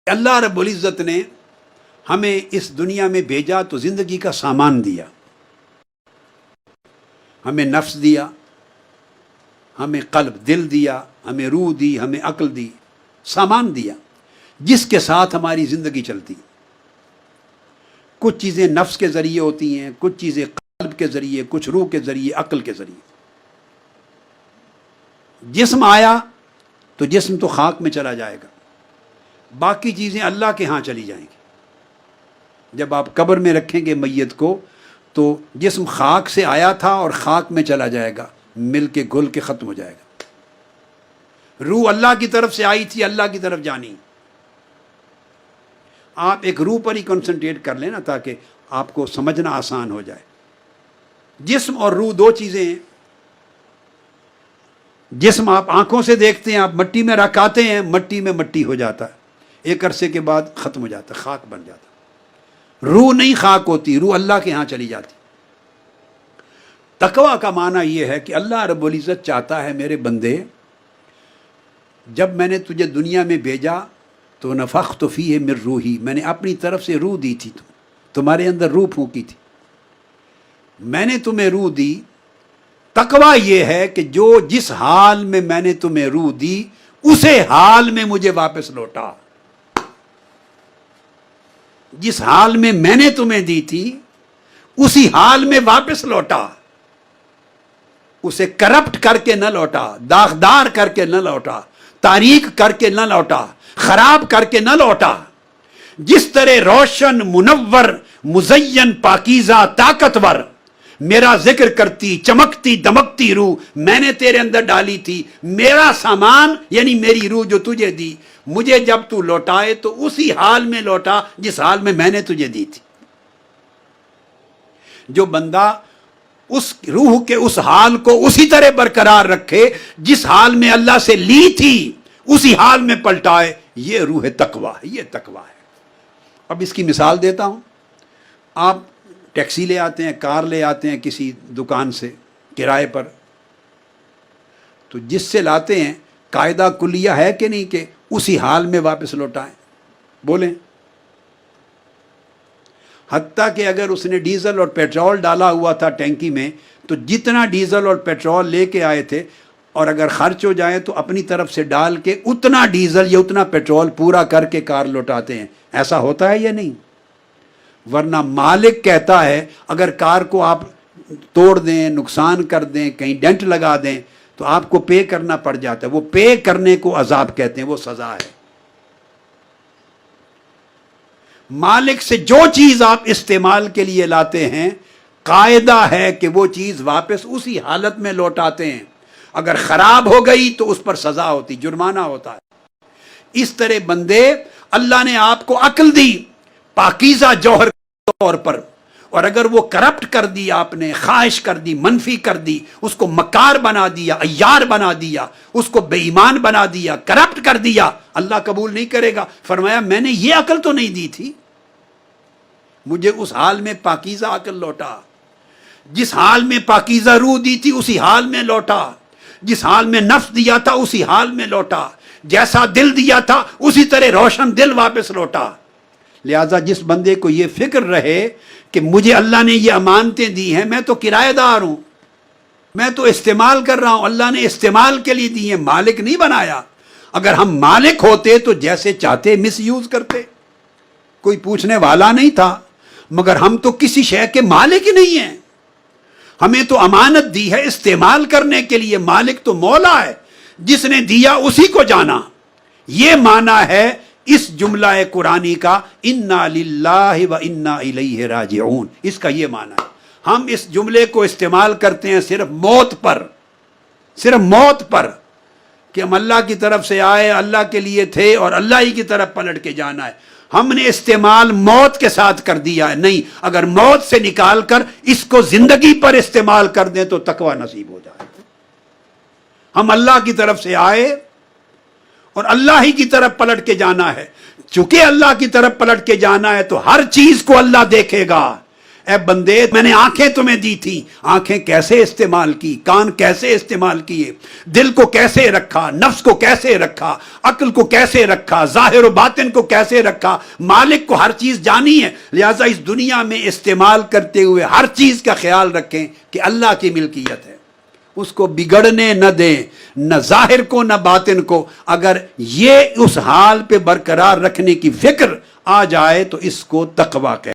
اللہ رب العزت نے ہمیں اس دنیا میں بھیجا تو زندگی کا سامان دیا، ہمیں نفس دیا، ہمیں قلب دل دیا، ہمیں روح دی، ہمیں عقل دی، سامان دیا جس کے ساتھ ہماری زندگی چلتی۔ کچھ چیزیں نفس کے ذریعے ہوتی ہیں، کچھ چیزیں قلب کے ذریعے، کچھ روح کے ذریعے، عقل کے ذریعے۔ جسم آیا تو جسم تو خاک میں چلا جائے گا، باقی چیزیں اللہ کے ہاں چلی جائیں گی۔ جب آپ قبر میں رکھیں گے میت کو تو جسم خاک سے آیا تھا اور خاک میں چلا جائے گا، مل کے گھل کے ختم ہو جائے گا۔ روح اللہ کی طرف سے آئی تھی، اللہ کی طرف جانی۔ آپ ایک روح پر ہی کنسنٹریٹ کر لیں نا تاکہ آپ کو سمجھنا آسان ہو جائے۔ جسم اور روح دو چیزیں ہیں۔ جسم آپ آنکھوں سے دیکھتے ہیں، آپ مٹی میں رکھاتے ہیں، مٹی میں مٹی ہو جاتا ہے، ایک عرصے کے بعد ختم ہو جاتا ہے، خاک بن جاتا ہے۔ روح نہیں خاک ہوتی، روح اللہ کے ہاں چلی جاتی۔ تقویٰ کا معنی یہ ہے کہ اللہ رب العزت چاہتا ہے میرے بندے، جب میں نے تجھے دنیا میں بھیجا تو نفخت فیہ من روحی، میں نے اپنی طرف سے روح دی تھی، تمہارے اندر روح پھونکی تھی، میں نے تمہیں روح دی۔ تقویٰ یہ ہے کہ جو جس حال میں میں نے تمہیں روح دی اسے حال میں مجھے واپس لوٹا۔ جس حال میں میں نے تمہیں دی تھی اسی حال میں واپس لوٹا، اسے کرپٹ کر کے نہ لوٹا، داغدار کر کے نہ لوٹا، تاریک کر کے نہ لوٹا، خراب کر کے نہ لوٹا۔ جس طرح روشن، منور، مزین، پاکیزہ، طاقتور میرا ذکر کرتی، چمکتی دمکتی روح میں نے تیرے اندر ڈالی تھی، میرا سامان یعنی میری روح جو تجھے دی، مجھے جب تو لوٹائے تو اسی حال میں لوٹا جس حال میں میں نے تجھے دی تھی۔ جو بندہ اس روح کے اس حال کو اسی طرح برقرار رکھے جس حال میں اللہ سے لی تھی، اسی حال میں پلٹائے، یہ روح تقویٰ ہے، یہ تقویٰ ہے۔ اب اس کی مثال دیتا ہوں۔ آپ ٹیکسی لے آتے ہیں، کار لے آتے ہیں کسی دکان سے کرائے پر، تو جس سے لاتے ہیں قاعدہ کلیہ ہے کہ نہیں کہ اسی حال میں واپس لوٹائیں؟ بولیں۔ حتیٰ کہ اگر اس نے ڈیزل اور پیٹرول ڈالا ہوا تھا ٹینکی میں تو جتنا ڈیزل اور پیٹرول لے کے آئے تھے اور اگر خرچ ہو جائے تو اپنی طرف سے ڈال کے اتنا ڈیزل یا اتنا پیٹرول پورا کر کے کار لوٹاتے ہیں۔ ایسا ہوتا ہے یا نہیں؟ ورنہ مالک کہتا ہے اگر کار کو آپ توڑ دیں، نقصان کر دیں، کہیں ڈینٹ لگا دیں تو آپ کو پے کرنا پڑ جاتا ہے۔ وہ پے کرنے کو عذاب کہتے ہیں، وہ سزا ہے۔ مالک سے جو چیز آپ استعمال کے لیے لاتے ہیں قاعدہ ہے کہ وہ چیز واپس اسی حالت میں لوٹاتے ہیں۔ اگر خراب ہو گئی تو اس پر سزا ہوتی، جرمانہ ہوتا ہے۔ اس طرح بندے، اللہ نے آپ کو عقل دی پاکیزہ جوہر کے طور پر، اور اگر وہ کرپٹ کر دی، آپ نے خواہش کر دی، منفی کر دی، اس کو مکار بنا دیا، عیار بنا دیا، اس کو بے ایمان بنا دیا، کرپٹ کر دیا، اللہ قبول نہیں کرے گا۔ فرمایا میں نے یہ عقل تو نہیں دی تھی، مجھے اس حال میں پاکیزہ عقل لوٹا، جس حال میں پاکیزہ روح دی تھی اسی حال میں لوٹا، جس حال میں نفس دیا تھا اسی حال میں لوٹا، جیسا دل دیا تھا اسی طرح روشن دل واپس لوٹا۔ لہذا جس بندے کو یہ فکر رہے کہ مجھے اللہ نے یہ امانتیں دی ہیں، میں تو کرایہ دار ہوں، میں تو استعمال کر رہا ہوں، اللہ نے استعمال کے لیے دی ہیں، مالک نہیں بنایا۔ اگر ہم مالک ہوتے تو جیسے چاہتے مس یوز کرتے، کوئی پوچھنے والا نہیں تھا، مگر ہم تو کسی شے کے مالک ہی نہیں ہیں۔ ہمیں تو امانت دی ہے استعمال کرنے کے لیے، مالک تو مولا ہے، جس نے دیا اسی کو جانا۔ یہ معنی ہے اس جملہ قرآنی کا انا للہ و انا الیہ راجعون، اس کا یہ معنی ہے۔ ہم اس جملے کو استعمال کرتے ہیں صرف موت پر، صرف موت پر، کہ ہم اللہ کی طرف سے آئے، اللہ کے لیے تھے اور اللہ ہی کی طرف پلٹ کے جانا ہے۔ ہم نے استعمال موت کے ساتھ کر دیا ہے، نہیں، اگر موت سے نکال کر اس کو زندگی پر استعمال کر دیں تو تقویٰ نصیب ہو جائے۔ ہم اللہ کی طرف سے آئے اور اللہ ہی کی طرف پلٹ کے جانا ہے۔ چونکہ اللہ کی طرف پلٹ کے جانا ہے تو ہر چیز کو اللہ دیکھے گا۔ اے بندے میں نے آنکھیں تمہیں دی تھی، آنکھیں کیسے استعمال کی، کان کیسے استعمال کیے، دل کو کیسے رکھا، نفس کو کیسے رکھا، عقل کو کیسے رکھا، ظاہر و باطن کو کیسے رکھا، مالک کو ہر چیز جانی ہے۔ لہٰذا اس دنیا میں استعمال کرتے ہوئے ہر چیز کا خیال رکھیں کہ اللہ کی ملکیت ہے، اس کو بگڑنے نہ دیں، نہ ظاہر کو نہ باطن کو۔ اگر یہ اس حال پہ برقرار رکھنے کی فکر آ جائے تو اس کو تقویٰ کہتے ہیں۔